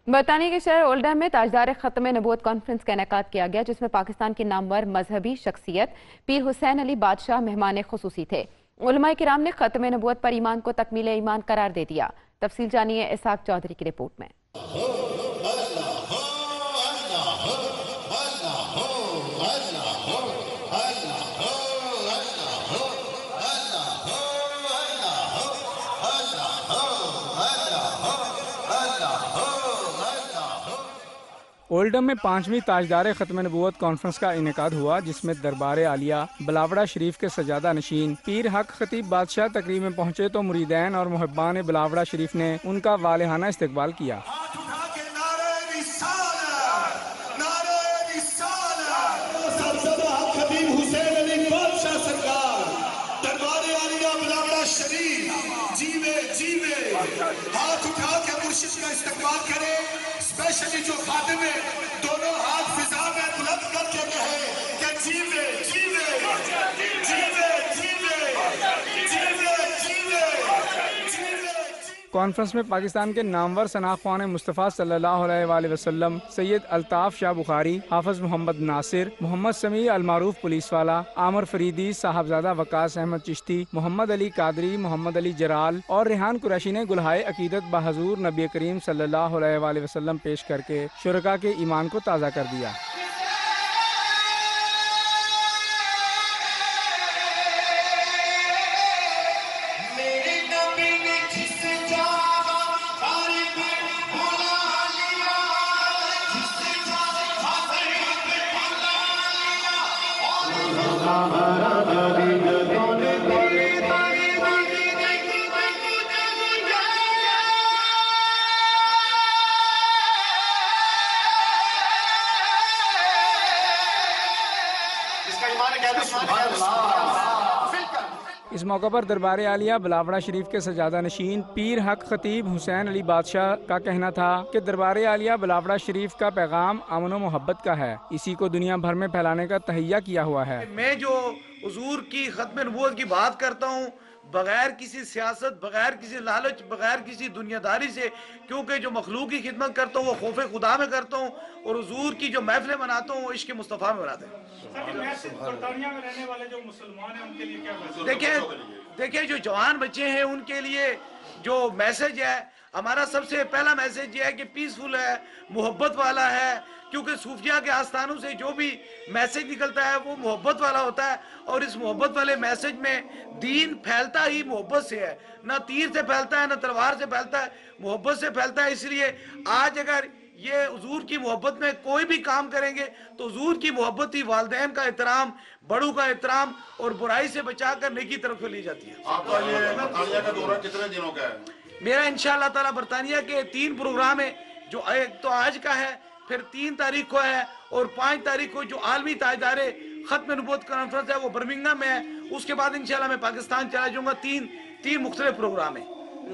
برطانیہ کے شہر اولڈہم میں تاجدار ختم نبوت کانفرنس کا انعقاد کیا گیا، جس میں پاکستان کی نامور مذہبی شخصیت پیر حسین علی بادشاہ مہمان خصوصی تھے۔ علماء کرام نے ختم نبوت پر ایمان کو تکمیل ایمان قرار دے دیا۔ تفصیل جانیے اسحاق چودھری کی رپورٹ میں۔ اولڈہم میں 5ویں تاجدار ختم نبوت کانفرنس کا انعقاد ہوا، جس میں دربار عالیہ بلاوڑہ شریف کے سجادہ نشین پیر حق خطیب بادشاہ تقریب میں پہنچے تو مریدین اور محبان بلاوڑہ شریف نے ان کا والہانہ استقبال کیا۔ ہاتھ اٹھا کے مرشد کا استقبال کرے، اسپیشلی جو خادم ہے دونوں ہاتھ فضا میں بلند کر کے کہے کہ جیوے جیوے جیوے جیوے جیوے جیوے۔ کانفرنس میں پاکستان کے نامور ثنا خوان مصطفیٰ صلی اللہ علیہ وآلہ وسلم سید الطاف شاہ بخاری، حافظ محمد ناصر، محمد سمیع المعروف پولیس والا، عامر فریدی، صاحبزادہ وقاص احمد چشتی، محمد علی قادری، محمد علی جرال اور ریحان قریشی نے گلہائے عقیدت بحضور نبی کریم صلی اللہ علیہ وآلہ وسلم پیش کر کے شرکاء کے ایمان کو تازہ کر دیا۔ اس موقع پر دربار عالیہ بلاوڑہ شریف کے سجادہ نشین پیر حق خطیب حسین علی بادشاہ کا کہنا تھا کہ دربار عالیہ بلاوڑہ شریف کا پیغام امن و محبت کا ہے، اسی کو دنیا بھر میں پھیلانے کا تہیہ کیا ہوا ہے۔ میں جو حضور کی ختم نبوت کی بات کرتا ہوں بغیر کسی سیاست، بغیر کسی لالچ، بغیر کسی دنیا داری سے، کیونکہ جو مخلوق کی خدمت کرتا ہوں وہ خوف خدا میں کرتا ہوں، اور حضور کی جو محفلیں مناتا ہوں وہ عشق مصطفیٰ میں مناتے ہیں۔ برطانیہ میں رہنے والے جو مسلمان ہیں ان کے لیے کیا میسج؟ دیکھیں جو جوان بچے ہیں ان کے لیے جو میسج ہے، ہمارا سب سے پہلا میسج یہ ہے کہ پیسفل ہے، محبت والا ہے، کیونکہ صوفیہ کے آستانوں سے جو بھی میسج نکلتا ہے وہ محبت والا ہوتا ہے، اور اس محبت والے میسج میں دین پھیلتا ہی محبت سے ہے، نہ تیر سے پھیلتا ہے نہ تلوار سے پھیلتا ہے، محبت سے پھیلتا ہے۔ اس لیے آج اگر یہ حضور کی محبت میں کوئی بھی کام کریں گے تو حضور کی محبت ہی والدین کا احترام، بڑوں کا احترام اور برائی سے بچا کر نیکی طرف لے جاتی ہے۔ آپ کا یہ برطانیہ کا دورہ کتنے دنوں کا ہے؟ میرا انشاءاللہ تعالی برطانیہ کے 3 پروگرام ہیں، جو ایک تو آج کا ہے، پھر 3 تاریخ کو ہے، اور 5 تاریخ کو جو عالمی تاجدار ختم نبوت کانفرنس ہے وہ برمنگھم میں ہے۔ اس کے بعد انشاءاللہ میں پاکستان چلا جاؤں گا۔ 3 مختلف پروگرام ہیں۔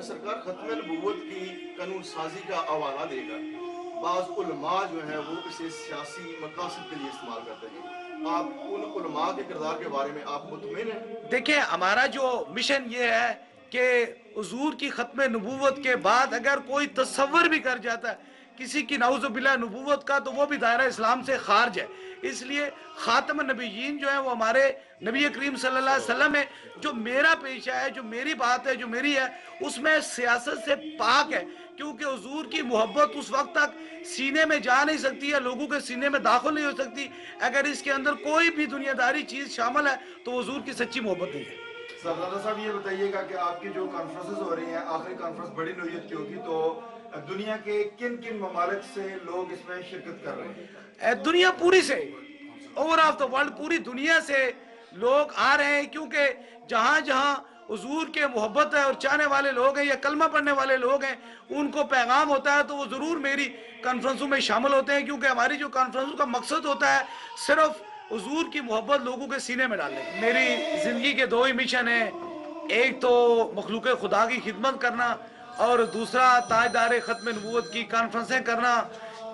سرکار ختم نبوت کی قانون سازی کا حوالہ دے کر بعض علماء جو ہیں وہ اسے سیاسی مقاصد کے لیے استعمال کرتے ہیں، آپ ان علماء کے کردار کے بارے میں آپ مطمئن ہیں؟ دیکھیں ہمارا جو مشن یہ ہے کہ حضور کی ختم نبوت کے بعد اگر کوئی تصور بھی کر جاتا ہے کسی کی نعوذ باللہ نبوت کا، تو وہ بھی دائرہ اسلام سے خارج ہے۔ اس لیے خاتم النبیین جو ہیں وہ ہمارے نبی کریم صلی اللہ علیہ وسلم ہے۔ جو میرا پیشہ ہے، جو میری بات ہے، جو میری ہے، اس میں سیاست سے پاک ہے، کیونکہ حضور کی محبت اس وقت تک سینے میں جا نہیں سکتی ہے، لوگوں کے سینے میں داخل نہیں ہو سکتی اگر اس کے اندر کوئی بھی دنیا داری چیز شامل ہے تو حضور کی سچی محبت نہیں ہے۔ صاحبزادہ صاحب یہ بتائیے گا کہ آپ کی جو کانفرنسز ہو رہی ہیں، آخری کانفرنس بڑی نوعیت کی ہوگی، تو دنیا کے کن کن ممالک سے لوگ اس میں شرکت کر رہے ہیں؟ دنیا پوری سے، اوور آف دا ورلڈ، پوری دنیا سے لوگ آ رہے ہیں، کیونکہ جہاں جہاں حضور کے محبت ہے اور چاہنے والے لوگ ہیں یا کلمہ پڑھنے والے لوگ ہیں، ان کو پیغام ہوتا ہے تو وہ ضرور میری کانفرنسوں میں شامل ہوتے ہیں، کیونکہ ہماری جو کانفرنسوں کا مقصد ہوتا ہے صرف حضور کی محبت لوگوں کے سینے میں ڈالنے۔ میری زندگی کے 2 ہی مشن ہیں، ایک تو مخلوق خدا کی خدمت کرنا اور دوسرا تاجدار ختم نبوت کی کانفرنسیں کرنا۔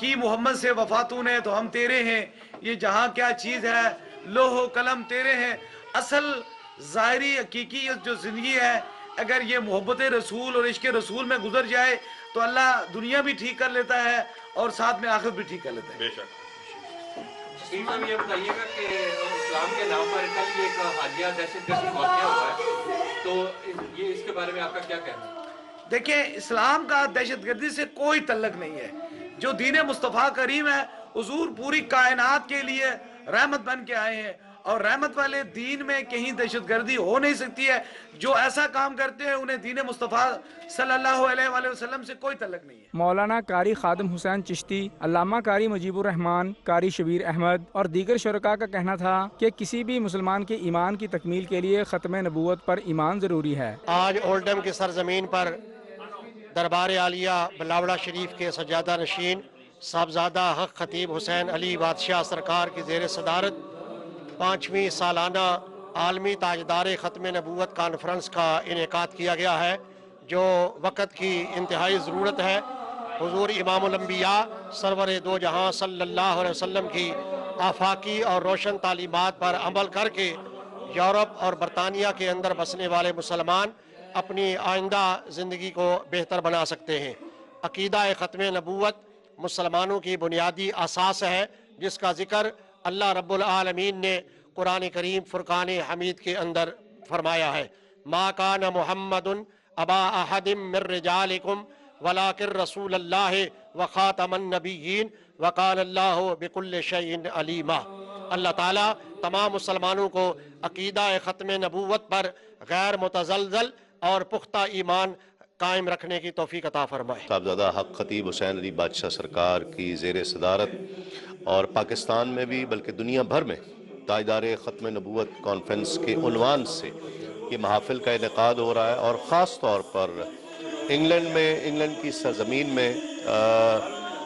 کی محمد سے وفاتون ہے تو ہم تیرے ہیں، یہ جہاں کیا چیز ہے، لوح و قلم تیرے ہیں۔ اصل ظاہری حقیقی جو زندگی ہے، اگر یہ محبت رسول اور عشق رسول میں گزر جائے، تو اللہ دنیا بھی ٹھیک کر لیتا ہے اور ساتھ میں آخرت بھی ٹھیک کر لیتا ہے. بے شک. صاحب یہ بتائیے گا کہ اسلام کے نام پر کل یہ ایک حالیہ دہشت گردی واقعہ ہوا ہے، تو یہ اس کے بارے میں آپ کا کیا کہنا ہے؟ دیکھیں، اسلام کا دہشت گردی سے کوئی تعلق نہیں ہے. جو دین مصطفیٰ کریم ہے، حضور پوری کائنات کے لیے رحمت بن کے آئے ہیں، اور رحمت والے دین میں کہیں دہشت گردی ہو نہیں سکتی ہے. جو ایسا کام کرتے ہیں انہیں دین مصطفیٰ صلی اللہ علیہ وآلہ وسلم سے کوئی تعلق نہیں ہے. مولانا قاری خادم حسین چشتی، علامہ قاری مجیب الرحمان، قاری شبیر احمد اور دیگر شرکاء کا کہنا تھا کہ کسی بھی مسلمان کے ایمان کی تکمیل کے لیے ختم نبوت پر ایمان ضروری ہے. آج اولڈم کی سرزمین پر دربار عالیہ بلاوڑہ شریف کے سجادہ نشین صاحبزادہ حق خطیب حسین علی بادشاہ سرکار کی زیر صدارت 5ویں سالانہ عالمی تاجدار ختم نبوت کانفرنس کا انعقاد کیا گیا ہے، جو وقت کی انتہائی ضرورت ہے. حضور امام الانبیاء سرور دو جہاں صلی اللہ علیہ وسلم کی آفاقی اور روشن تعلیمات پر عمل کر کے یورپ اور برطانیہ کے اندر بسنے والے مسلمان اپنی آئندہ زندگی کو بہتر بنا سکتے ہیں. عقیدہ ختم نبوت مسلمانوں کی بنیادی اساس ہے، جس کا ذکر اللہ رب العالمین نے قرآن کریم فرقان حمید کے اندر فرمایا ہے. ما کان محمد ابا احد من رجالکم ولکن رسول اللہ وخاتم النبیین وقال اللہ بکل شیء علیما. اللہ تعالیٰ تمام مسلمانوں کو عقیدہ ختم نبوت پر غیر متزلزل اور پختہ ایمان قائم رکھنے کی توفیق عطا فرمائے. صاحبزادہ حق خطیب حسین علی بادشاہ سرکار کی زیر صدارت اور پاکستان میں بھی بلکہ دنیا بھر میں تاجدار ختم نبوت کانفرنس کے عنوان سے یہ محافل کا انعقاد ہو رہا ہے، اور خاص طور پر انگلینڈ کی سرزمین میں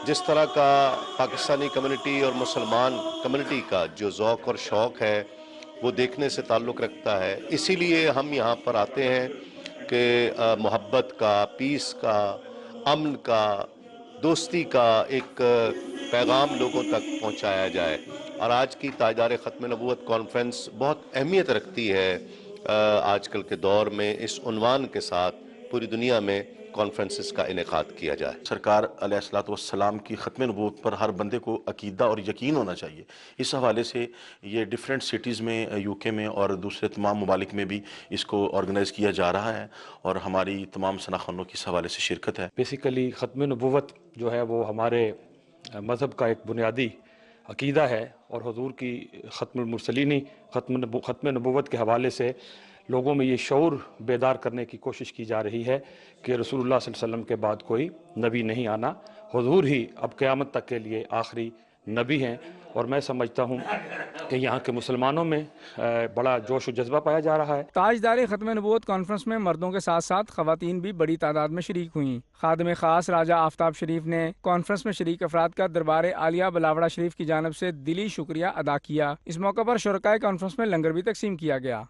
جس طرح کا پاکستانی کمیونٹی اور مسلمان کمیونٹی کا جو ذوق اور شوق ہے وہ دیکھنے سے تعلق رکھتا ہے. اسی لیے ہم یہاں پر آتے ہیں کہ محبت کا، پیس کا، امن کا، دوستی کا ایک پیغام لوگوں تک پہنچایا جائے. اور آج کی تاجدار ختم نبوت کانفرنس بہت اہمیت رکھتی ہے آج کل کے دور میں اس عنوان کے ساتھ پوری دنیا میں کانفرنسز کا انعقاد کیا جائے. سرکار علیہ الصلوۃ والسلام کی ختم نبوت پر ہر بندے کو عقیدہ اور یقین ہونا چاہیے. اس حوالے سے یہ ڈیفرنٹ سٹیز میں، یو کے میں اور دوسرے تمام ممالک میں بھی اس کو آرگنائز کیا جا رہا ہے، اور ہماری تمام ثناخانوں کی اس حوالے سے شرکت ہے. بیسیکلی ختم نبوت جو ہے وہ ہمارے مذہب کا ایک بنیادی عقیدہ ہے، اور حضور کی ختم المرسلینی ختم نبوت کے حوالے سے لوگوں میں یہ شعور بیدار کرنے کی کوشش کی جا رہی ہے کہ رسول اللہ صلی اللہ علیہ وسلم کے بعد کوئی نبی نہیں آنا، حضور ہی اب قیامت تک کے لیے آخری نبی ہیں. اور میں سمجھتا ہوں کہ یہاں کے مسلمانوں میں بڑا جوش و جذبہ پایا جا رہا ہے. تاجدار ختم نبوت کانفرنس میں مردوں کے ساتھ ساتھ خواتین بھی بڑی تعداد میں شریک ہوئیں. خادم خاص راجہ آفتاب شریف نے کانفرنس میں شریک افراد کا دربار عالیہ بلاوڑہ شریف کی جانب سے دلی شکریہ ادا کیا. اس موقع پر شرکائے کانفرنس میں لنگر بھی تقسیم کیا گیا.